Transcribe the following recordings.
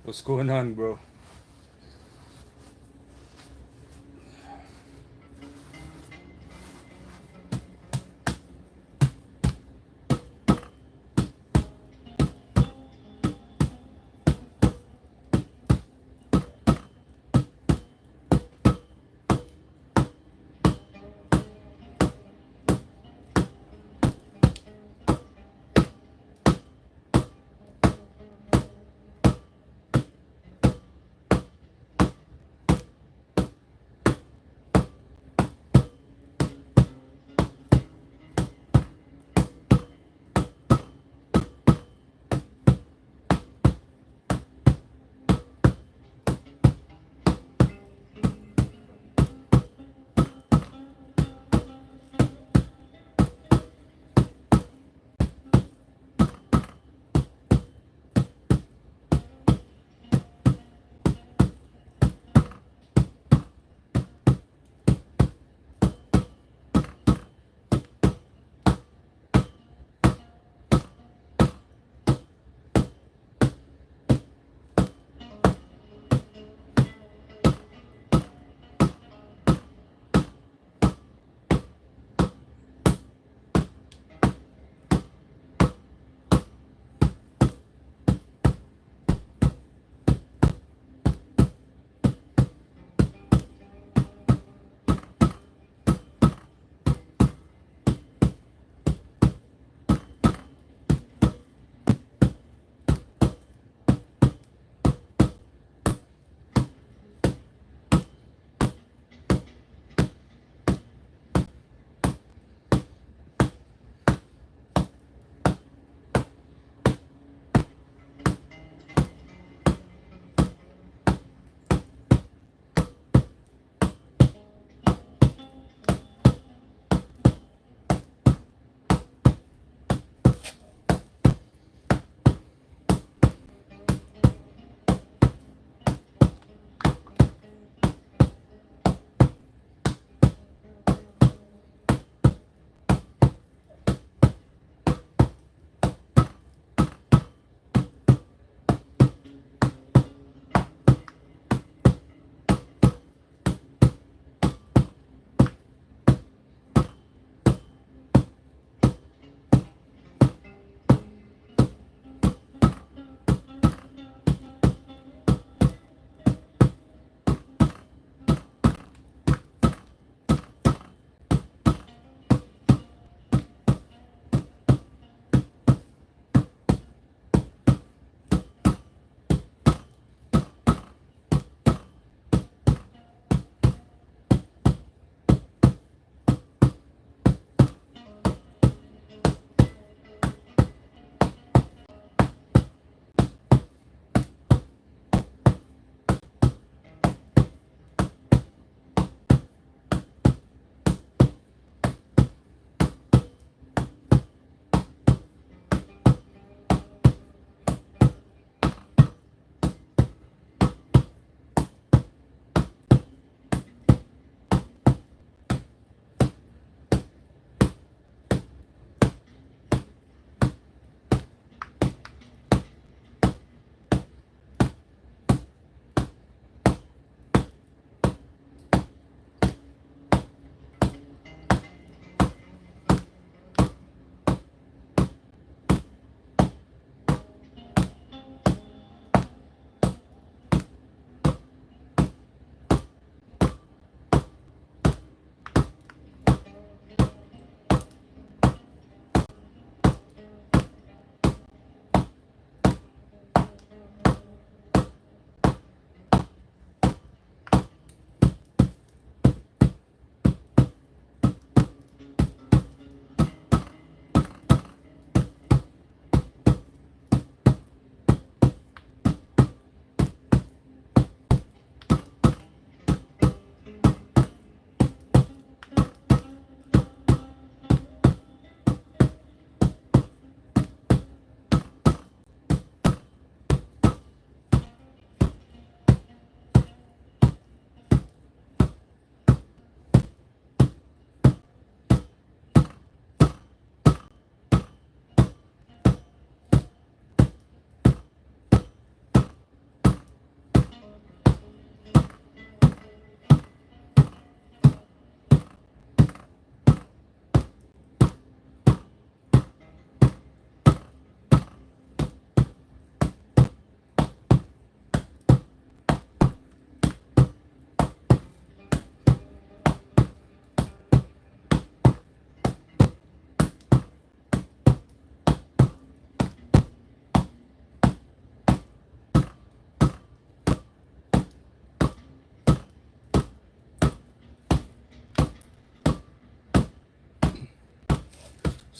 What's going on, bro?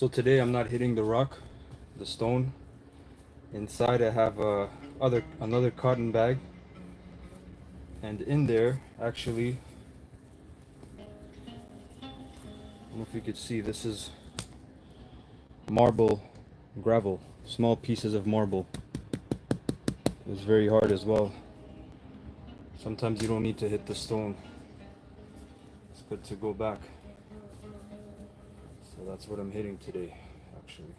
So today I'm not hitting the rock, the stone. Inside I have another cotton bag, and in there actually, I don't know if you could see, this is marble, gravel, small pieces of marble. It was very hard as well. Sometimes you don't need to hit the stone. It's good to go back. So that's what I'm hitting today, actually.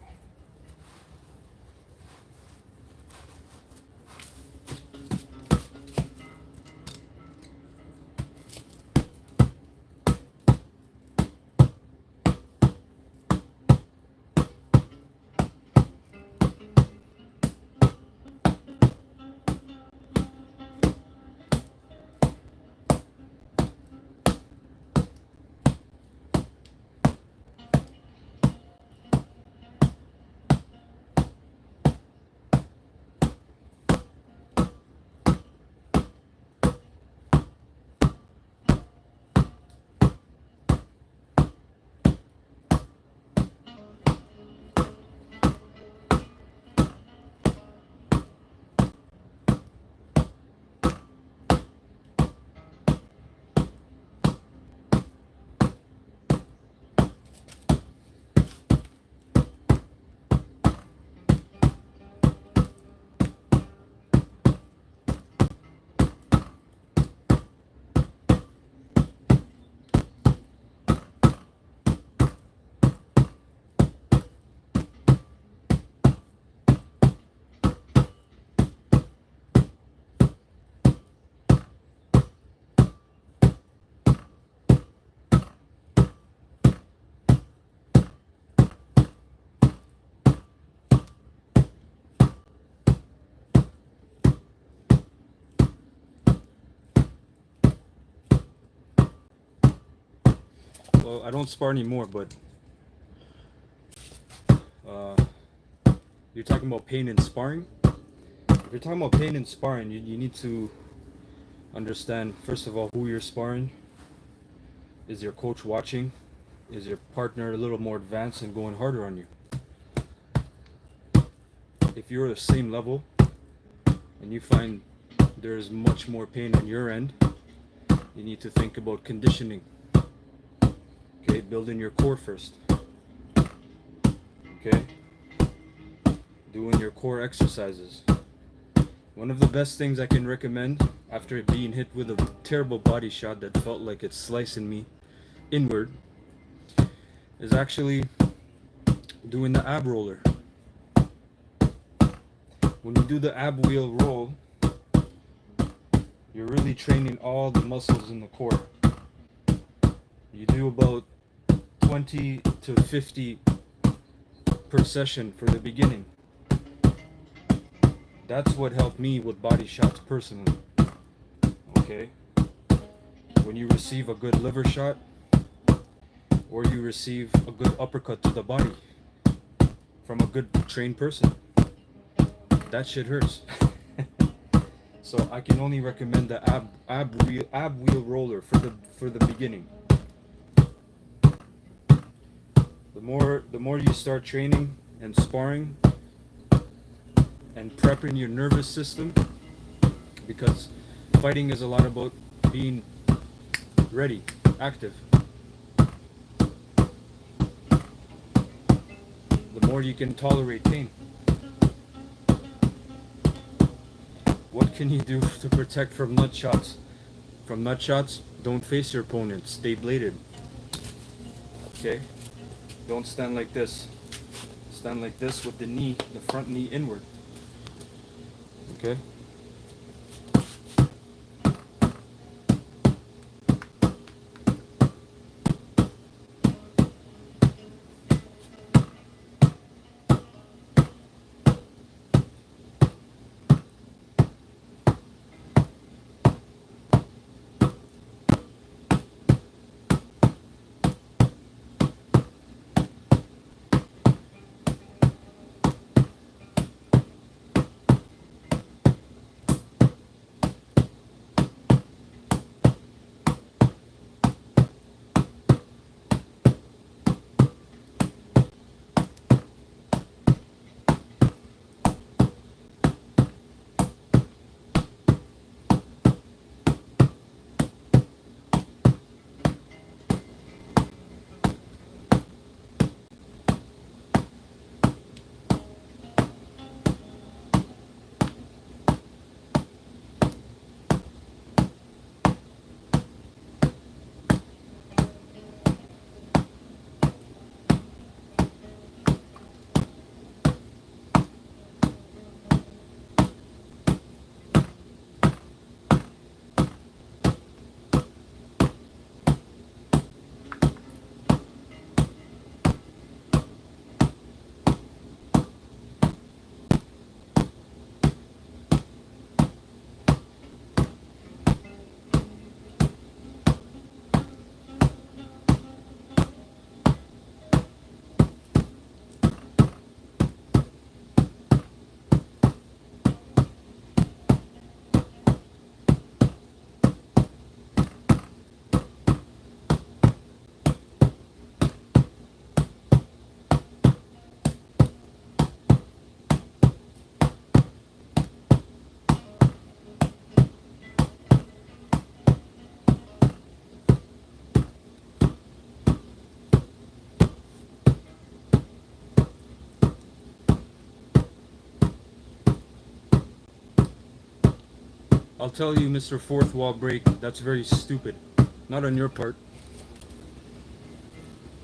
Well, I don't spar anymore, but uh, you're talking about pain in sparring? If you're talking about pain in sparring, you need to understand, first of all, who you're sparring. Is your coach watching? Is your partner a little more advanced and going harder on you? If you're the same level and you find there's much more pain on your end, you need to think about conditioning. Okay, building your core first. Okay, doing your core exercises. One of the best things I can recommend after being hit with a terrible body shot that felt like it's slicing me inward is actually doing the ab roller. When you do the ab wheel roll, you're really training all the muscles in the core. You do about 20 to 50 per session for the beginning. That's what helped me with body shots personally. Okay? When you receive a good liver shot, or you receive a good uppercut to the body from a good trained person, that shit hurts. So I can only recommend the ab wheel roller for the beginning. The more you start training and sparring and prepping your nervous system, because fighting is a lot about being ready, active. The more you can tolerate pain. What can you do to protect from nut shots? From nut shots, don't face your opponent. Stay bladed. Okay? Don't stand like this. Stand like this with the knee, the front knee inward. Okay? I'll tell you, Mr. Fourth Wall Break, that's very stupid. Not on your part,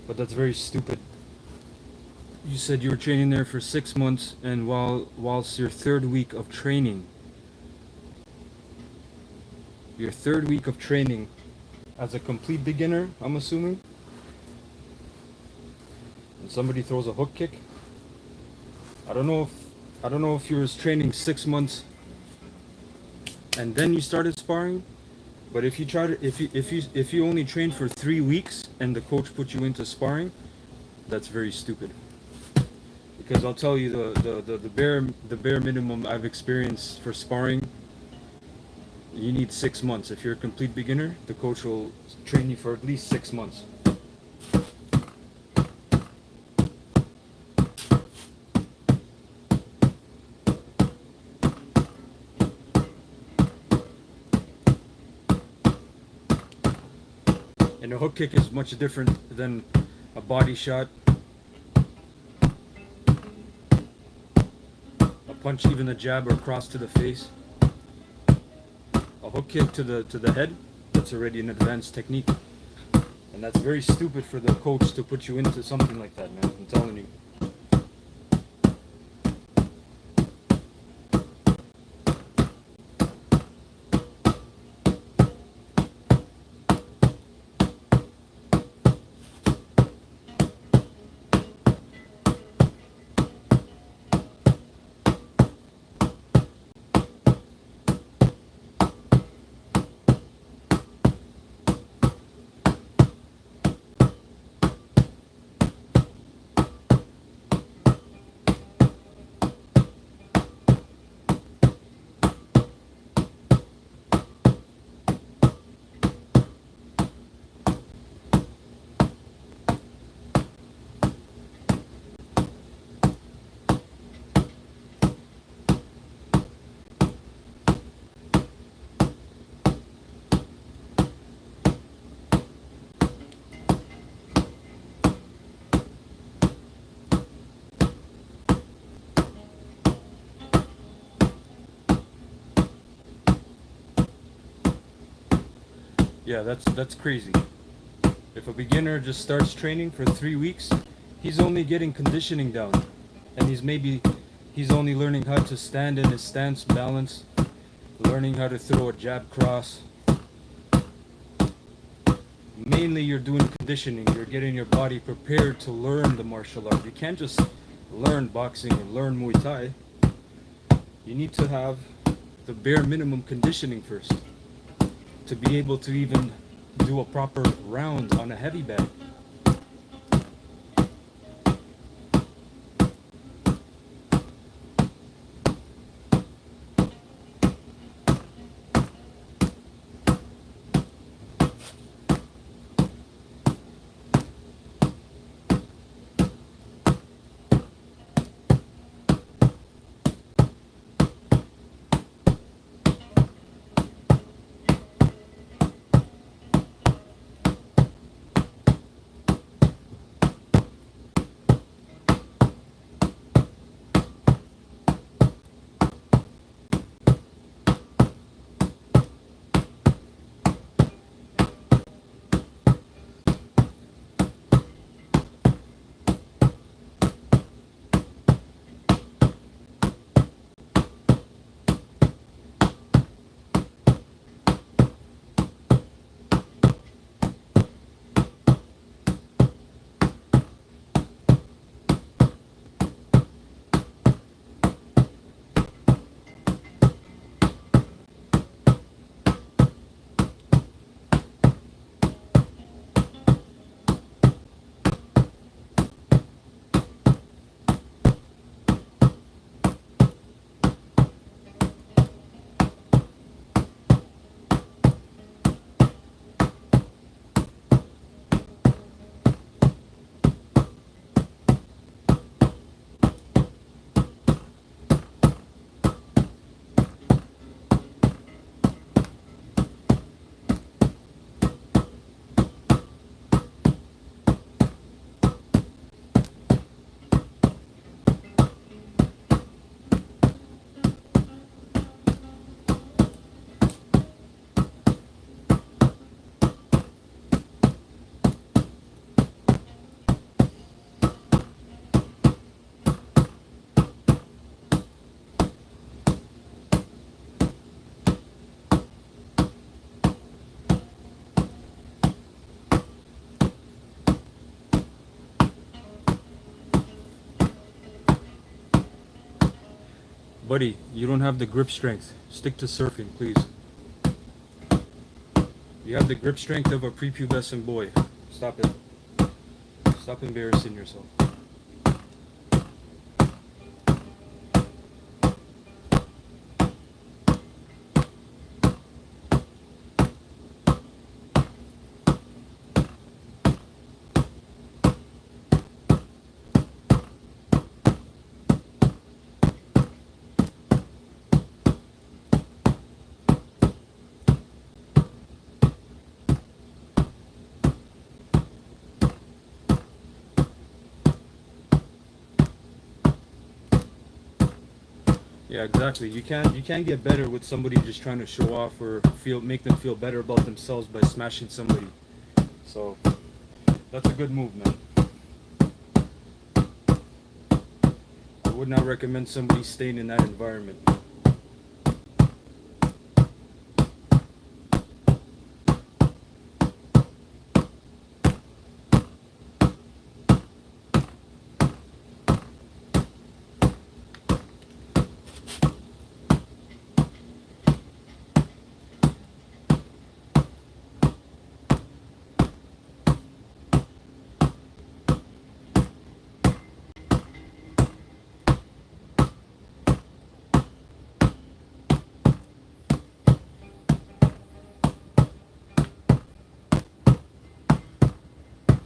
but that's very stupid. You said you were training there for 6 months, and whilst your third week of training, as a complete beginner, I'm assuming, and somebody throws a hook kick. I don't know if you was training 6 months and then you started sparring, but if you only trained for 3 weeks and the coach put you into sparring, that's very stupid. Because I'll tell you the bare minimum I've experienced for sparring, you need 6 months. If you're a complete beginner, the coach will train you for at least 6 months. And a hook kick is much different than a body shot, a punch, even a jab or cross to the face. A hook kick to the head, that's already an advanced technique. And that's very stupid for the coach to put you into something like that, man. I'm telling you. Yeah, that's crazy. If a beginner just starts training for 3 weeks, he's only getting conditioning down, and he's only learning how to stand in his stance, balance, learning how to throw a jab cross. Mainly, you're doing conditioning. You're getting your body prepared to learn the martial art. You can't just learn boxing or learn Muay Thai. You need to have the bare minimum conditioning first to be able to even do a proper round on a heavy bag. Buddy, you don't have the grip strength. Stick to surfing, please. You have the grip strength of a prepubescent boy. Stop it. Stop embarrassing yourself. Yeah, exactly. You can't get better with somebody just trying to show off or make them feel better about themselves by smashing somebody. So that's a good move, man. I would not recommend somebody staying in that environment.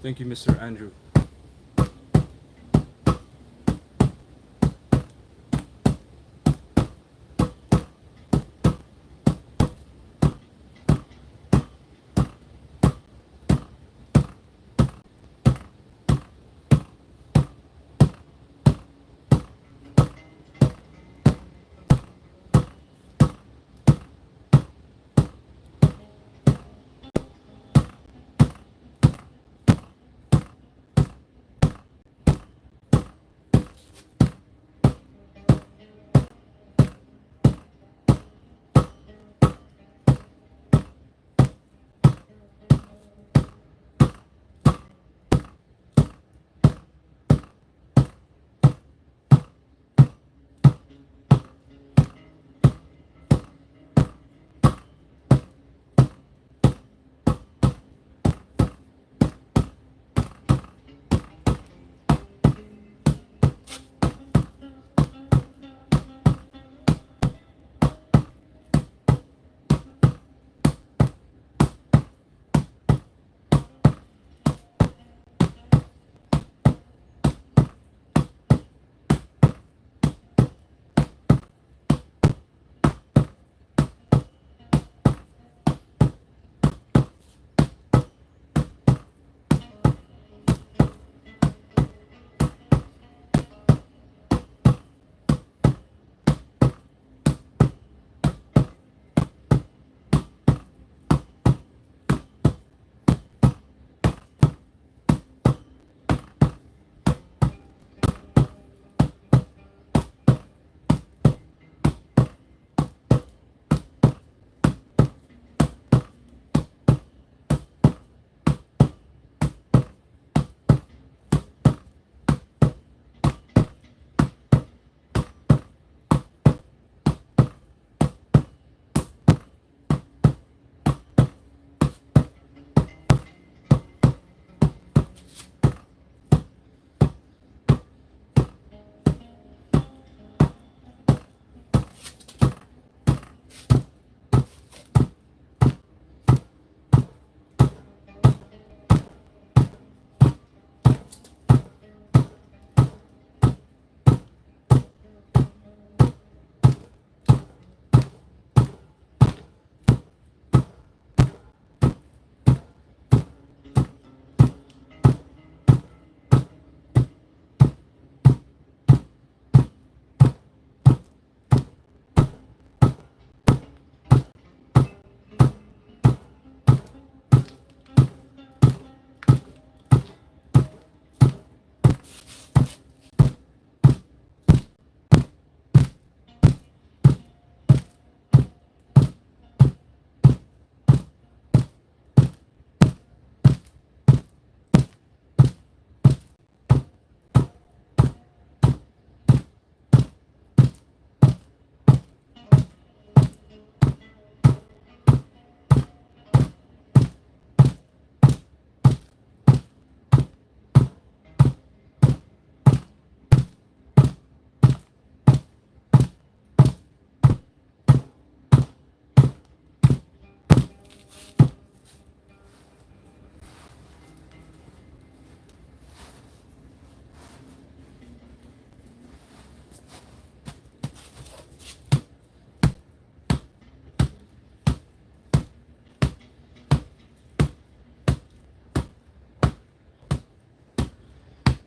Thank you, Mr. Andrew.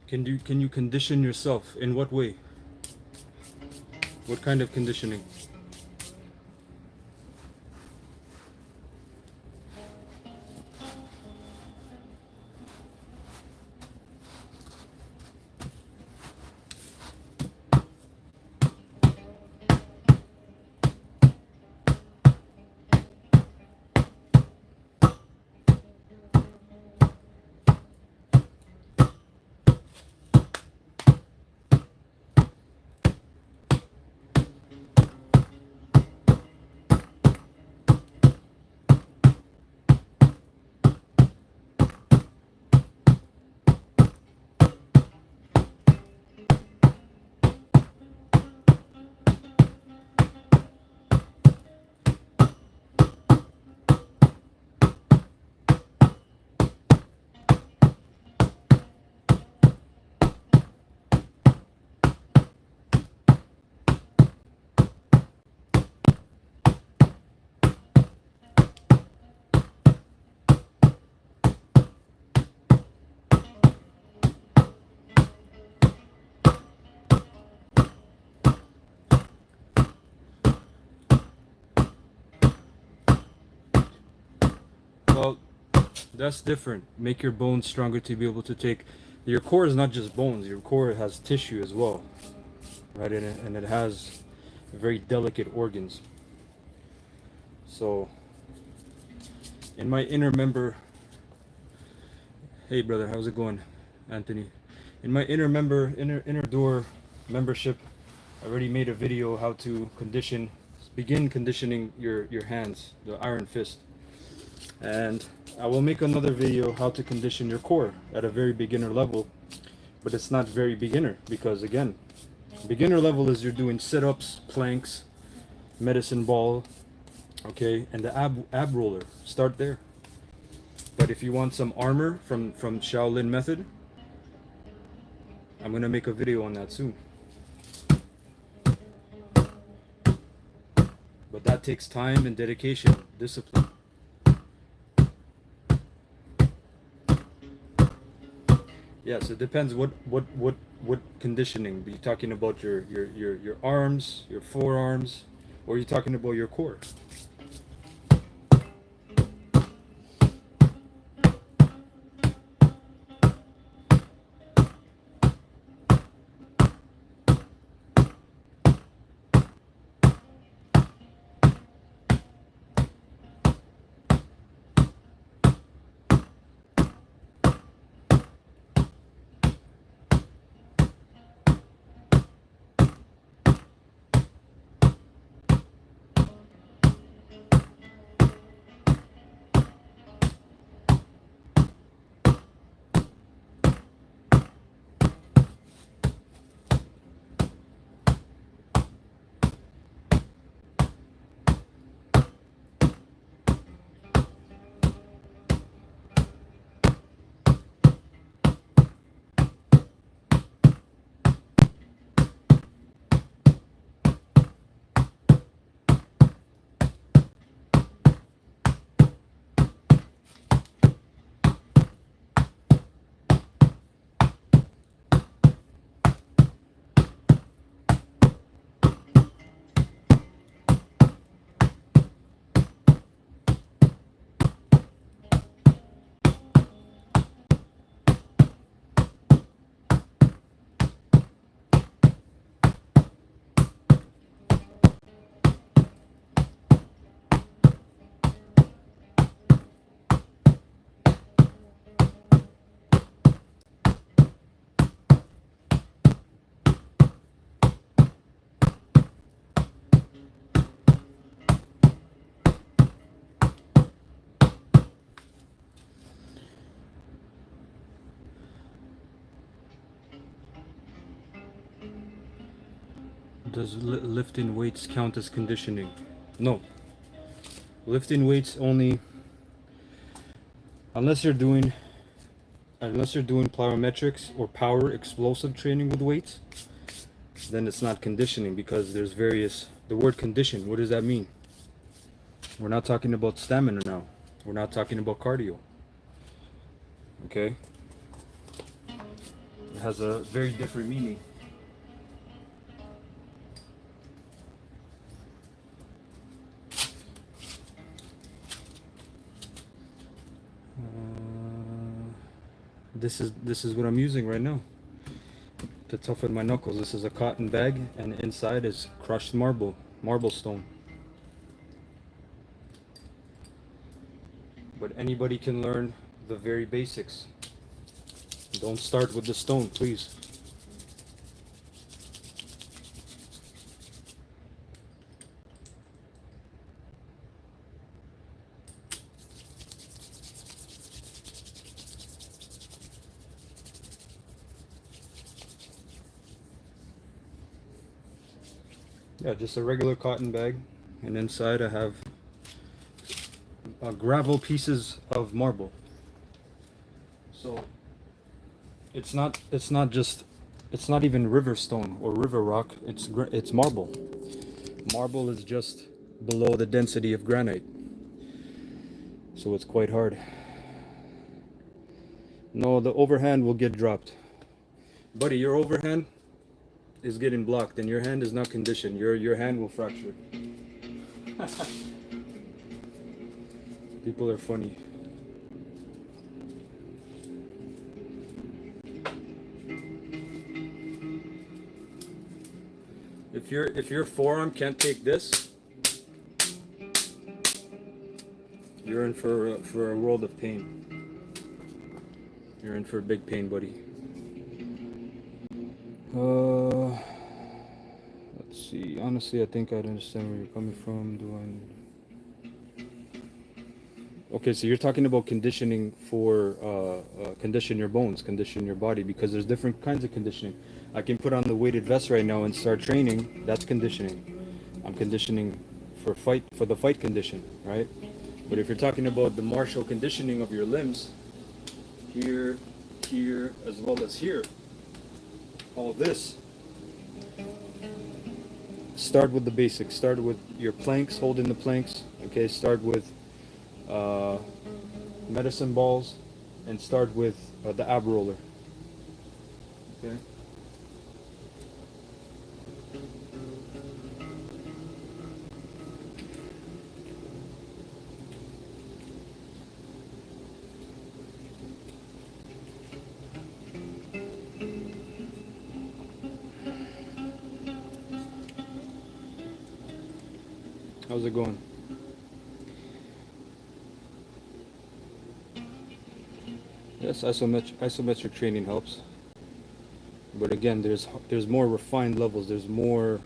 Can you condition yourself? In what way? What kind of conditioning? Well, that's different. Make your bones stronger to be able to take. Your core is not just bones. Your core has tissue as well, right? And it has very delicate organs. So, in my inner member, hey brother, how's it going, Anthony? In my inner door membership, I already made a video how to begin conditioning your hands, the iron fist. And I will make another video how to condition your core at a very beginner level, but it's not very beginner because again, beginner level is you're doing sit-ups, planks, medicine ball, okay, and the ab roller. Start there. But if you want some armor from Shaolin method, I'm gonna make a video on that soon. But that takes time and dedication, discipline. Yes, it depends what conditioning. Are you talking about your arms, your forearms, or are you talking about your core? Does lifting weights count as conditioning? No. Lifting weights only unless you're doing plyometrics or power explosive training with weights, then it's not conditioning because there's various. The word condition, what does that mean? We're not talking about stamina now. We're not talking about cardio. Okay? It has a very different meaning. This is what I'm using right now to toughen my knuckles. This is a cotton bag, and inside is crushed marble stone. But anybody can learn the very basics. Don't start with the stone, please. Yeah, just a regular cotton bag, and inside I have gravel pieces of marble. So it's not even river stone or river rock. It's marble. Marble is just below the density of granite, so it's quite hard. No, the overhand will get dropped, buddy. Your overhand is getting blocked, and your hand is not conditioned. Your hand will fracture. People are funny. If your forearm can't take this, you're in for a world of pain. You're in for big pain, buddy. Let's see. Honestly, I think I understand where you're coming from. Okay, so you're talking about conditioning for condition your bones, condition your body, because there's different kinds of conditioning. I can put on the weighted vest right now and start training. That's conditioning. I'm conditioning for the fight condition, right? But if you're talking about the martial conditioning of your limbs, here, here, as well as here, all this, start with the basics. Start with your planks, holding the planks. Okay, start with medicine balls, and start with the ab roller. Okay. How's it going? Yes, isometric training helps. But again, there's more refined levels. There's more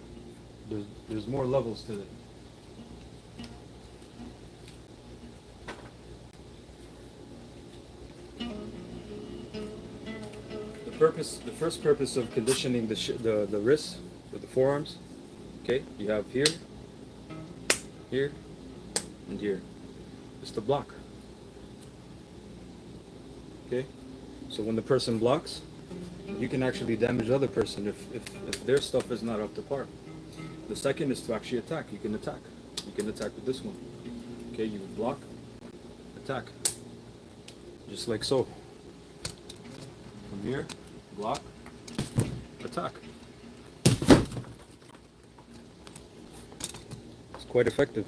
levels to it. The first purpose of conditioning the wrists or the forearms. Okay, you have here, here, and here. It's to block. Okay, so when the person blocks, you can actually damage the other person if their stuff is not up to par. The second is to actually attack. You can attack. You can attack with this one. Okay, you block, attack. Just like so. From here, block, attack. It's quite effective.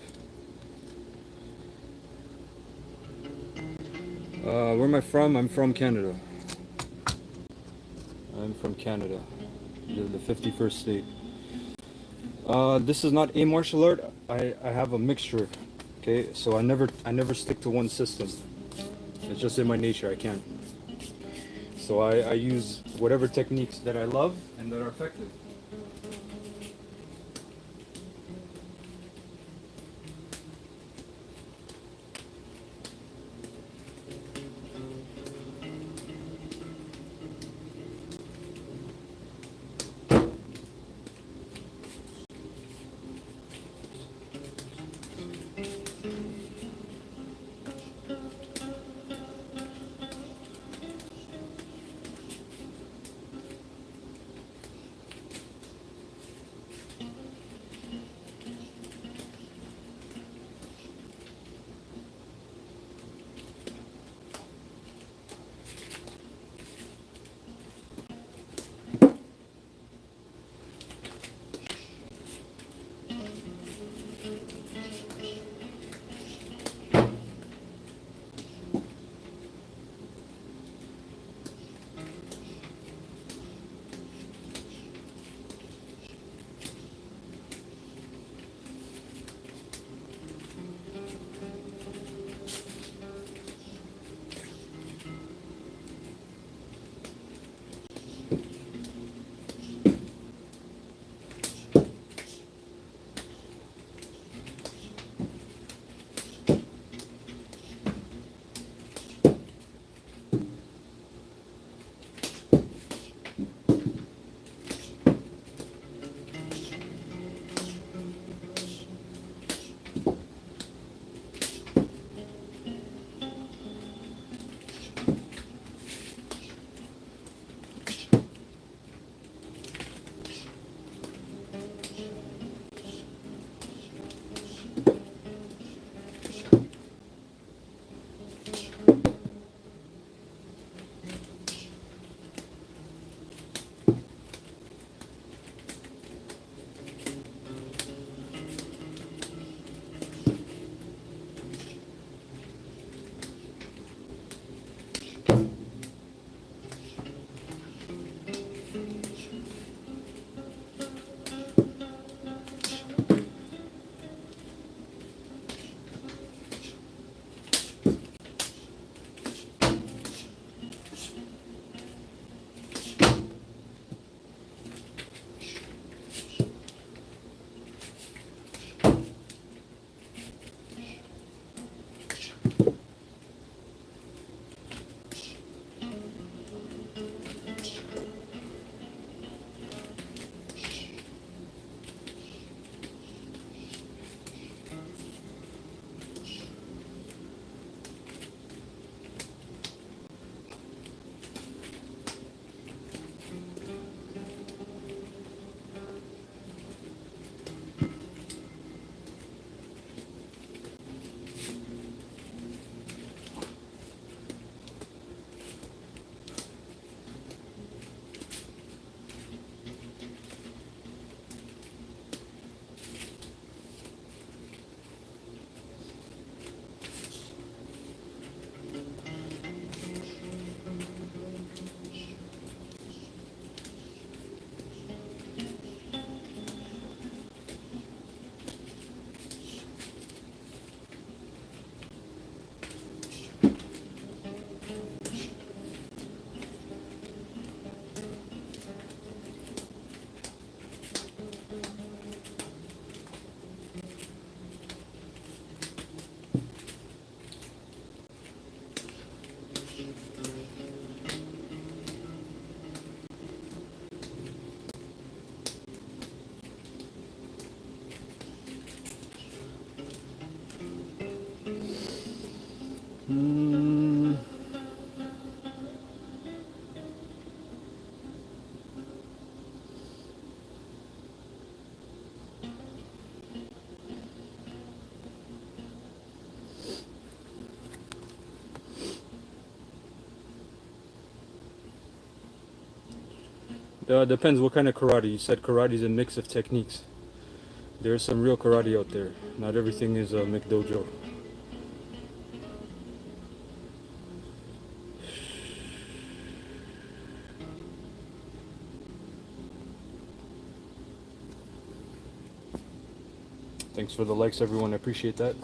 Where am I from? I'm from Canada. I'm from Canada, the 51st state. This is not a martial art. I have a mixture. Okay, so I never stick to one system. It's just in my nature. I can't. So I use whatever techniques that I love and that are effective. Mm, depends what kind of karate. You said karate is a mix of techniques. There's some real karate out there. Not everything is a McDojo. Thanks for the likes, everyone. I appreciate that.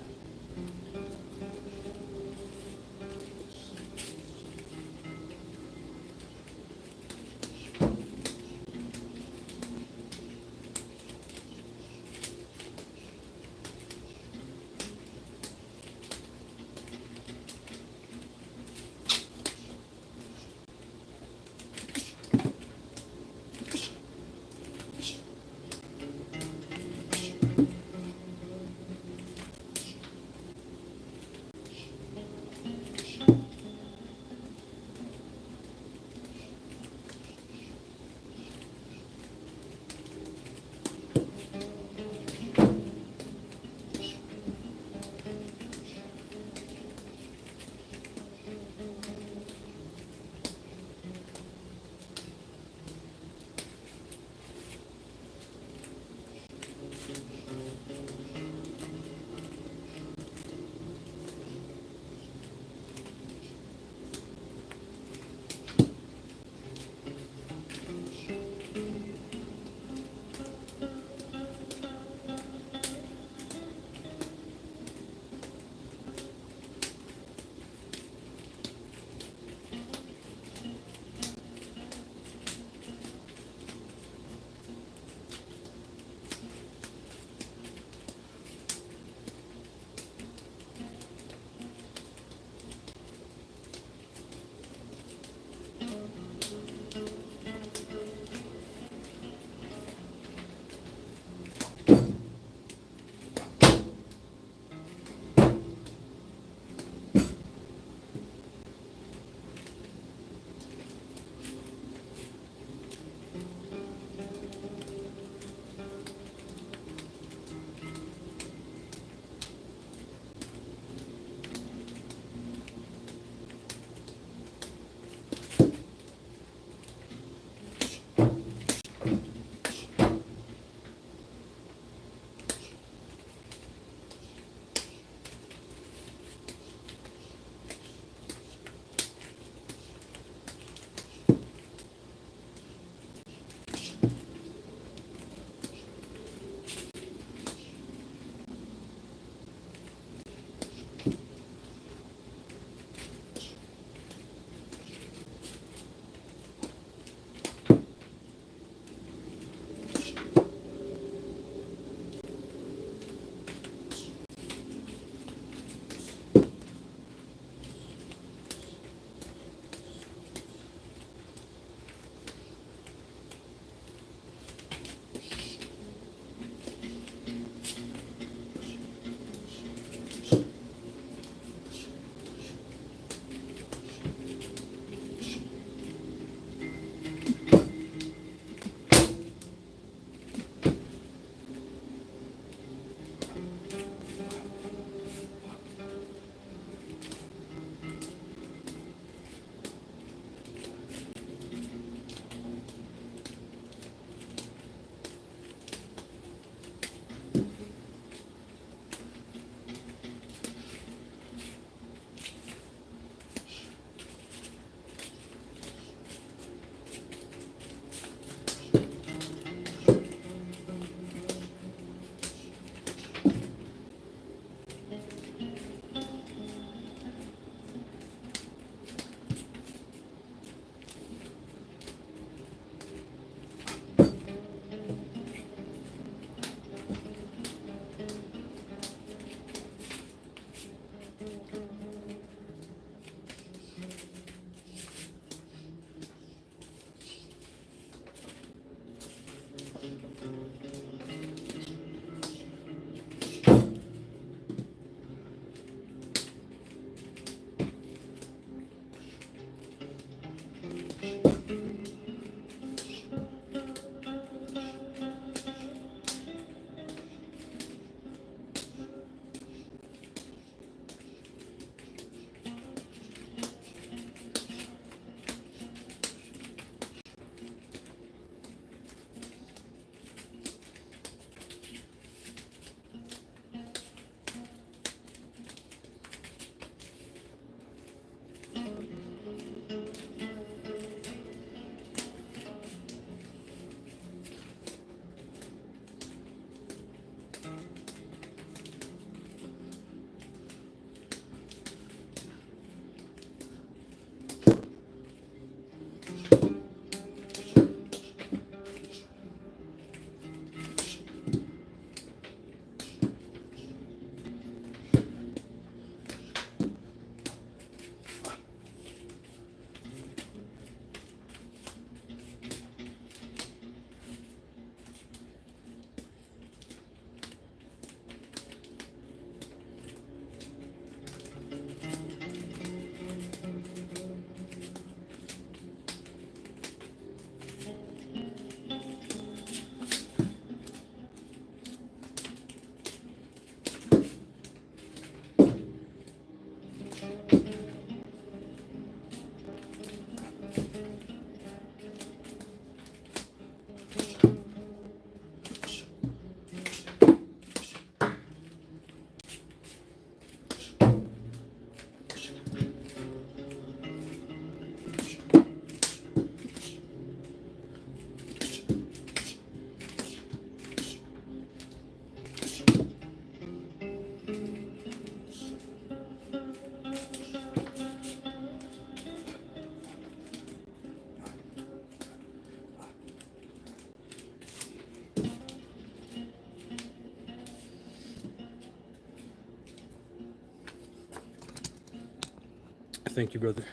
Thank you, brother.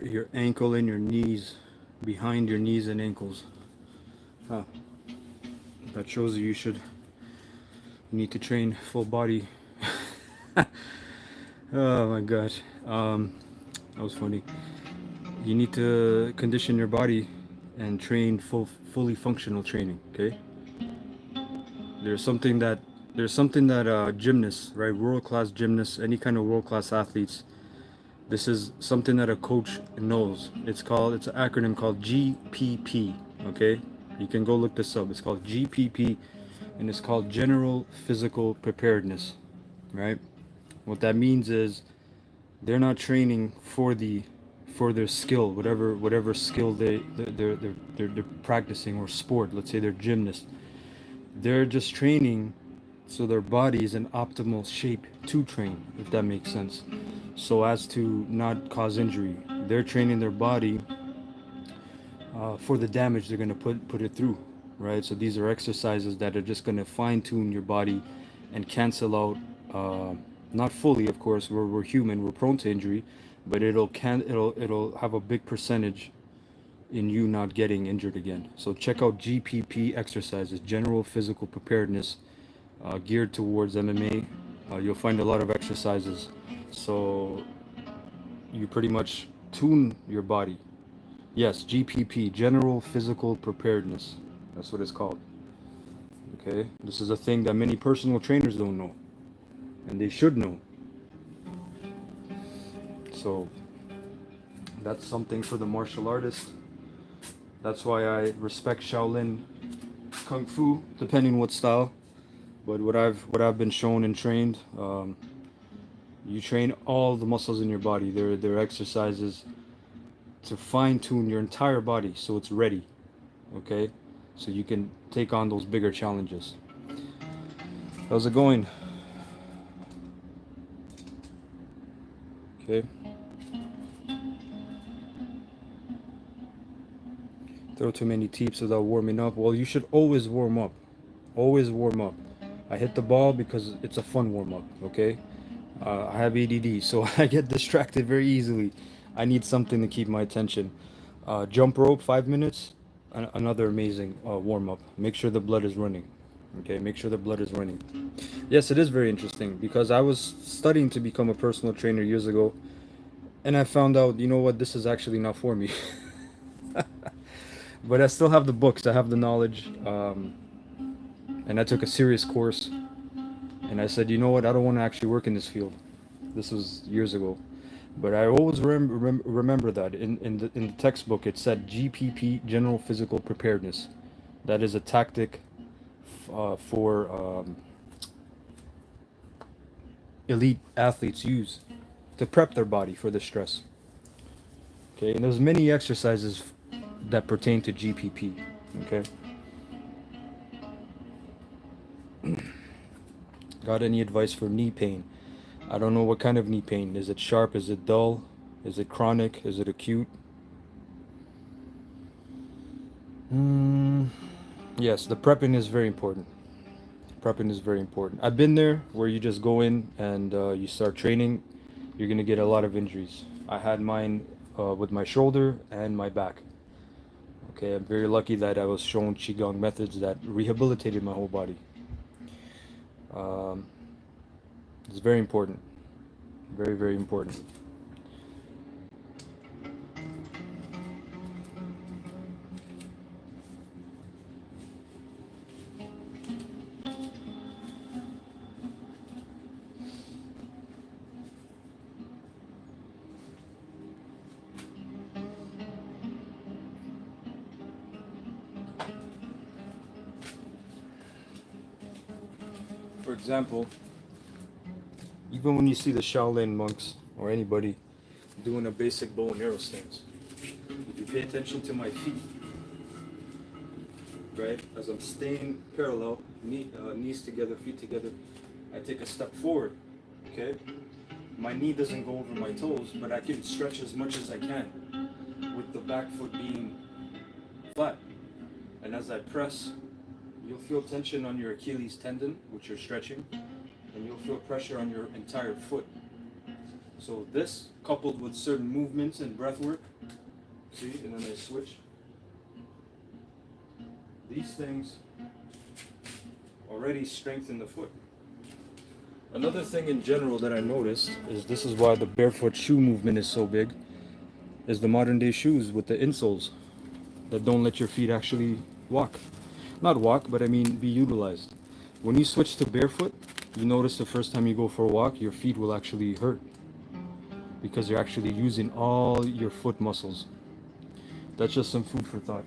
Your ankle and your knees, behind your knees and ankles. Huh. That shows you need to train full body. Oh my gosh. That was funny. You need to condition your body and train fully functional training. Okay. There's something that gymnasts, right? World class gymnasts, any kind of world class athletes. This is something that a coach knows. It's an acronym called GPP. Okay. You can go look this up. It's called GPP, and it's called General Physical Preparedness. Right. What that means is they're not training for their skill, whatever skill they're practicing, or sport. Let's say they're gymnasts. They're just training so their body is in optimal shape to train, if that makes sense, so as to not cause injury. They're training their body for the damage they're going to put it through, right? So these are exercises that are just going to fine tune your body and cancel out, not fully, of course. We're human, we're prone to injury, but it'll have a big percentage in you not getting injured again. So check out GPP exercises, general physical preparedness, geared towards MMA. You'll find a lot of exercises, so you pretty much tune your body. Yes, GPP, General Physical Preparedness. That's what it's called. Okay, this is a thing that many personal trainers don't know, and they should know. So that's something for the martial artist. That's why I respect Shaolin Kung Fu, depending what style. But what I've been shown and trained, you train all the muscles in your body. There are exercises to fine tune your entire body so it's ready. Okay, so you can take on those bigger challenges. How's it going? Okay. Throw too many teeps without warming up. Well, you should always warm up. Always warm up. I hit the ball because it's a fun warm up. Okay. I have ADD, so I get distracted very easily. I need something to keep my attention. Jump rope, 5 minutes. Another amazing warm up. Make sure the blood is running. Okay, make sure the blood is running. Yes, it is very interesting because I was studying to become a personal trainer years ago, and I found out, you know what, this is actually not for me. But I still have the books, I have the knowledge, and I took a serious course, and I said, you know what, I don't want to actually work in this field. This was years ago. But I always remember that in the textbook it said GPP, General Physical Preparedness. That is a tactic for elite athletes use to prep their body for the stress. Okay, and there's many exercises that pertain to GPP. Okay, got any advice for knee pain? I don't know what kind of knee pain. Is it sharp? Is it dull? Is it chronic? Is it acute? Yes, the prepping is very important. Prepping is very important. I've been there where you just go in and you start training. You're gonna get a lot of injuries. I had mine with my shoulder and my back. Okay, I'm very lucky that I was shown qigong methods that rehabilitated my whole body. Um, it's very important. Very, very important. for example, even when you see the Shaolin monks or anybody doing a basic bow and arrow stance, if you pay attention to my feet, right, as I'm staying parallel, knees together, feet together, I take a step forward, okay? My knee doesn't go over my toes, but I can stretch as much as I can with the back foot being flat. And as I press, you'll feel tension on your Achilles tendon, which you're stretching, and you'll feel pressure on your entire foot. So this, coupled with certain movements and breath work, see, and then I switch. These things already strengthen the foot. Another thing in general that I noticed is this is why the barefoot shoe movement is so big, is the modern day shoes with the insoles that don't let your feet actually walk. Not walk, but I mean be utilized. When you switch to barefoot, you notice the first time you go for a walk, your feet will actually hurt because you're actually using all your foot muscles. That's just some food for thought.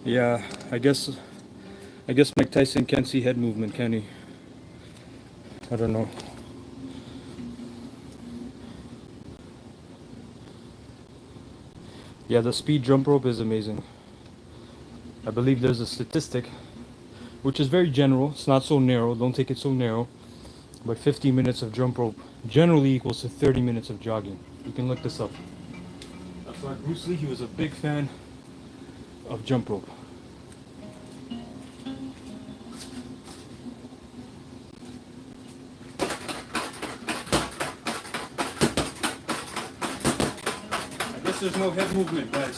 Yeah, I guess Mike Tyson can't see head movement, can he? I don't know. Yeah, the speed jump rope is amazing. I believe there's a statistic, which is very general. It's not so narrow. Don't take it so narrow. But 50 minutes of jump rope generally equals to 30 minutes of jogging. You can look this up. That's why Bruce Lee, he was a big fan of jump rope. I guess there's no head movement, guys.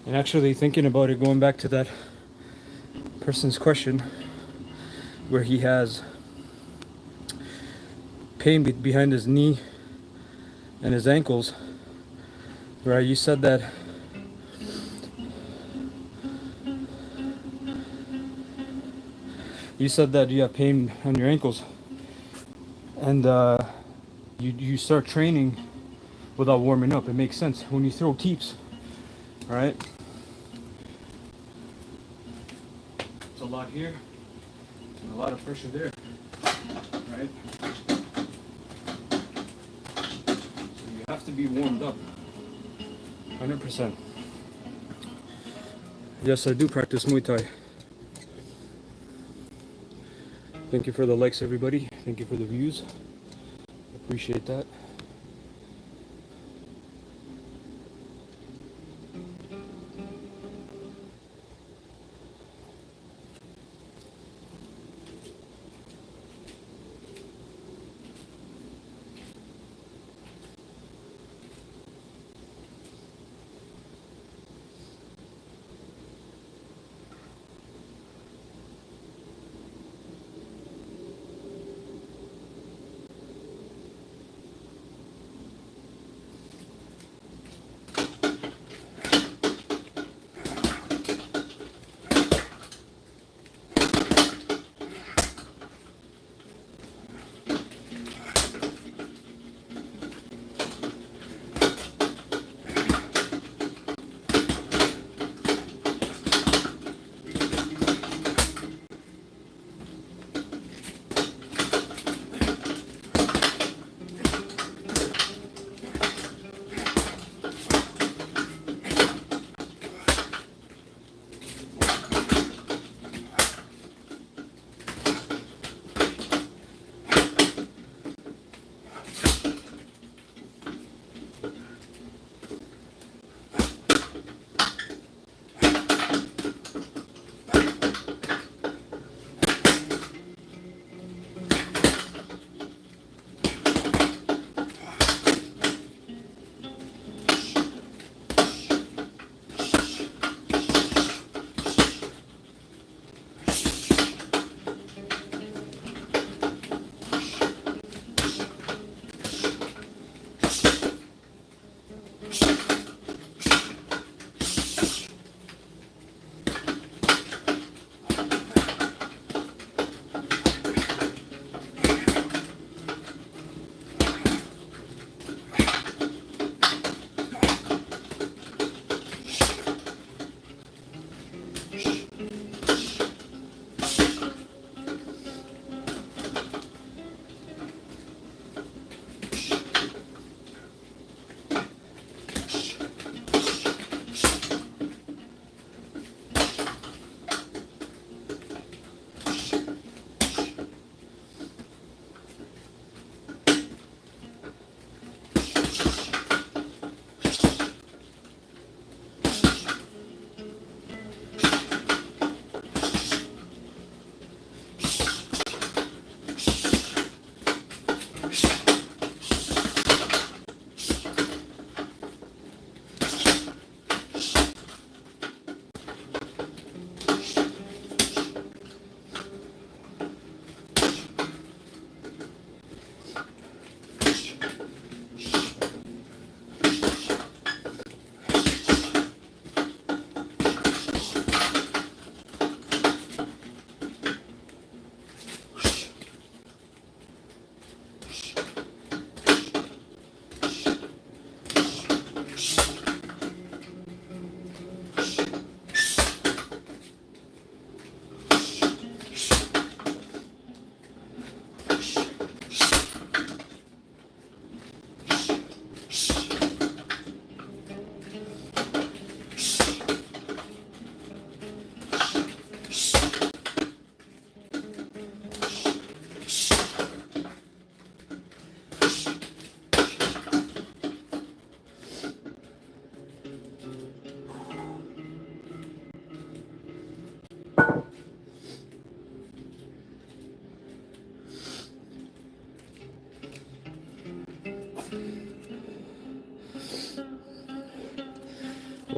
And actually, thinking about it, going back to that person's question, where he has pain behind his knee and his ankles, right? You said that you have pain on your ankles, and you start training without warming up. It makes sense when you throw teeps, right? It's a lot here and a lot of pressure there, right? So you have to be warmed up, 100%. Yes, I do practice Muay Thai. Thank you for the likes, everybody. Thank you for the views. Appreciate that.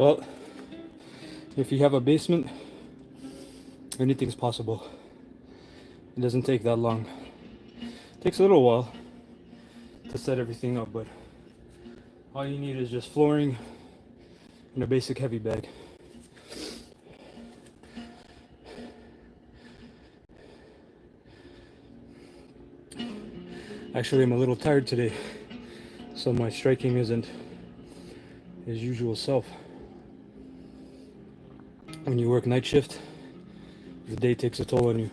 Well, if you have a basement, anything's possible. It doesn't take that long. It takes a little while to set everything up, but all you need is just flooring and a basic heavy bag. Actually, I'm a little tired today, so my striking isn't his usual self. When you work night shift, the day takes a toll on you.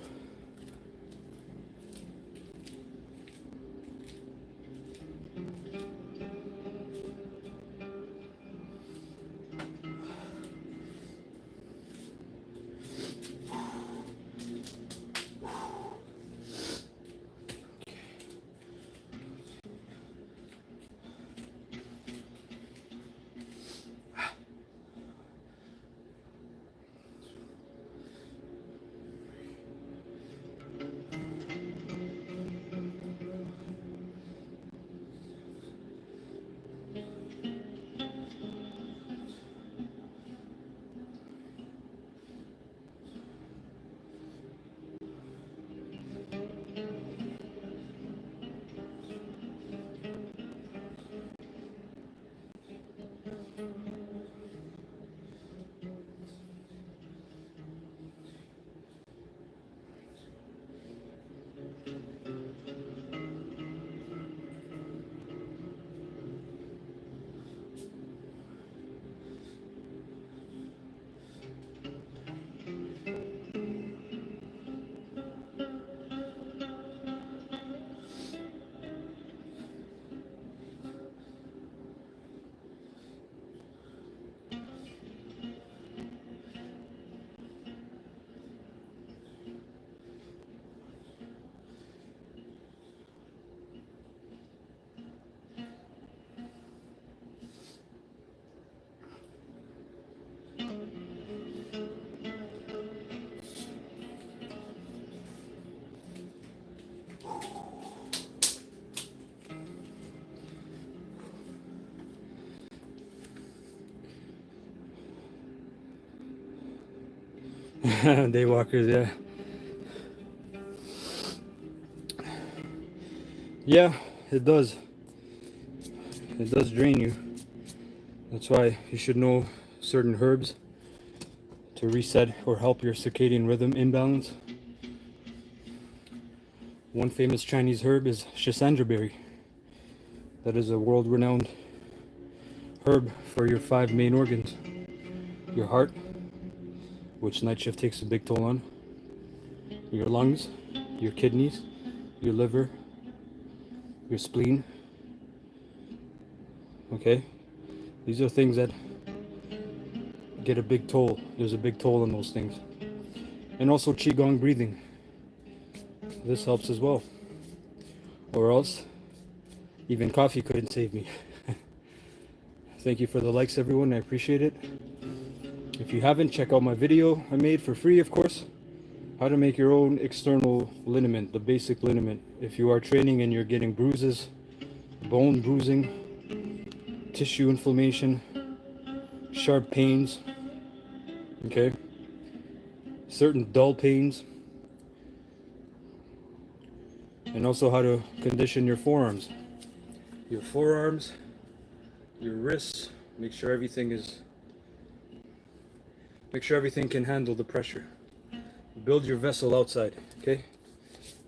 Daywalkers, yeah. Yeah, it does. It does drain you. That's why you should know certain herbs to reset or help your circadian rhythm imbalance. One famous Chinese herb is Schisandra. That is a world-renowned herb for your 5 main organs. Your heart, which night shift takes a big toll on. Your lungs, your kidneys, your liver, your spleen. Okay? These are things that get a big toll. There's a big toll on those things. And also Qigong breathing. This helps as well. Or else, even coffee couldn't save me. Thank you for the likes, everyone. I appreciate it. If you haven't, check out my video I made for free, of course. How to make your own external liniment, the basic liniment. If you are training and you're getting bruises, bone bruising, tissue inflammation, sharp pains, okay? Certain dull pains. And also how to condition your forearms. Your forearms, your wrists, make sure everything can handle the pressure. Build your vessel outside, okay?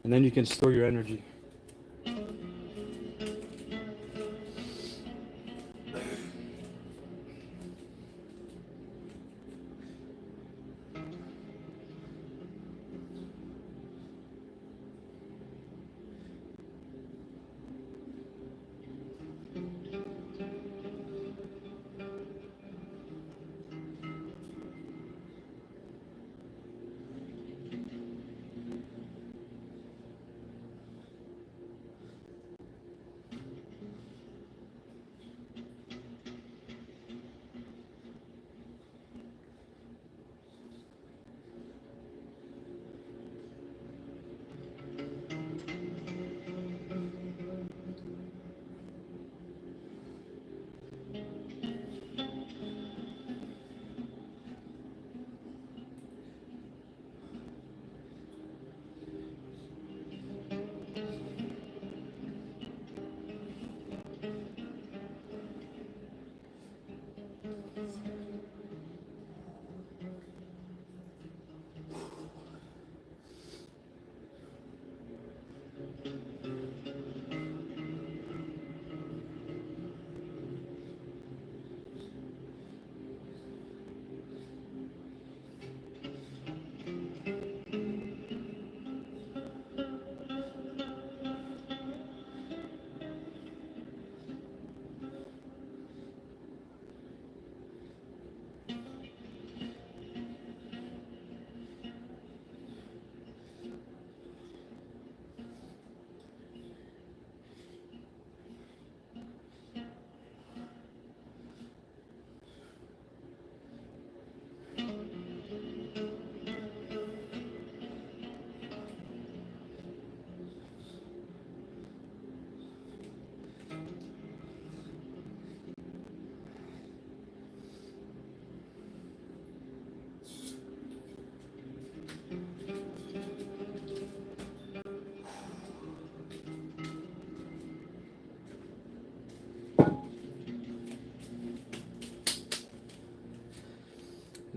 And then you can store your energy.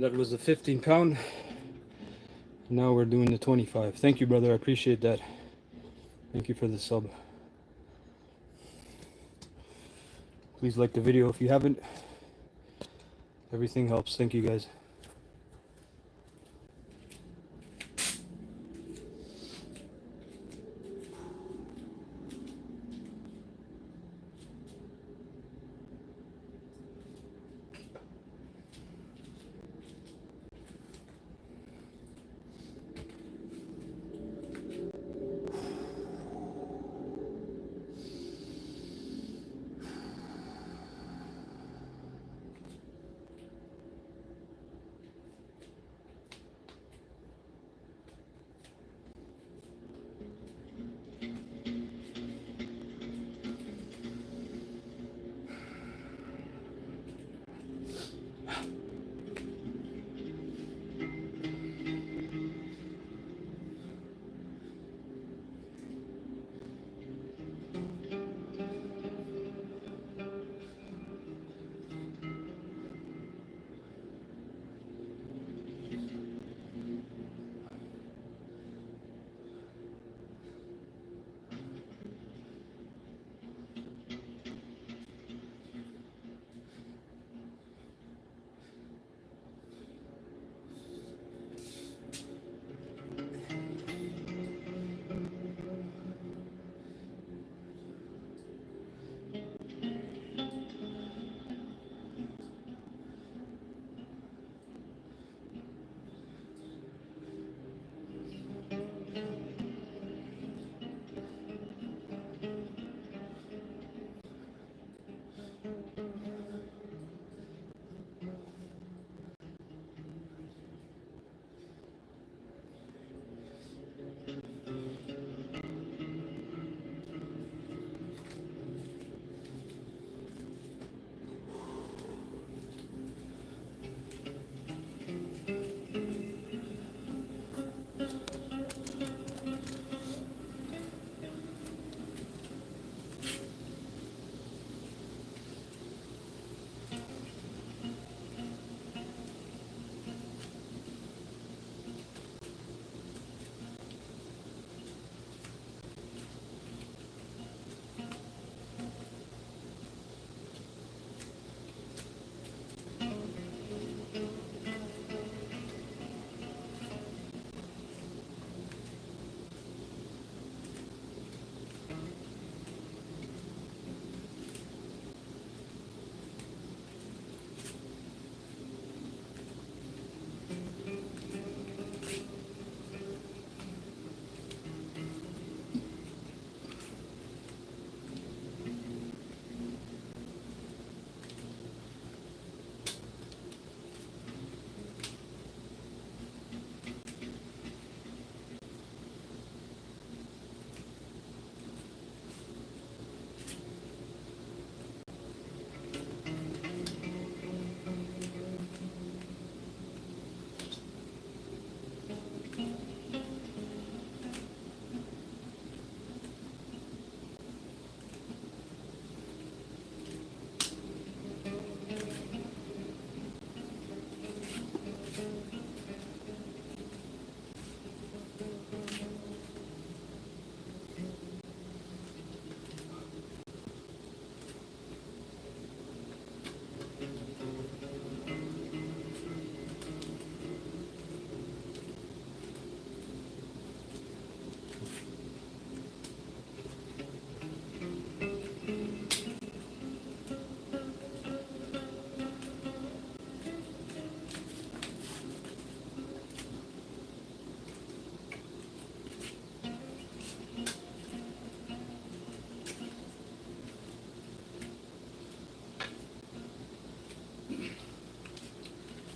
That was the 15 pound. Now we're doing the 25. Thank you, brother. I appreciate that. Thank you for the sub. Please like the video if you haven't. Everything helps. Thank you, guys.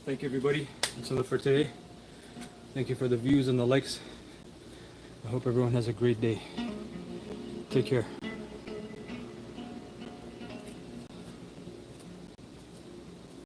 Thank you, everybody. That's enough for today. Thank you for the views and the likes. I hope everyone has a great day. Take care.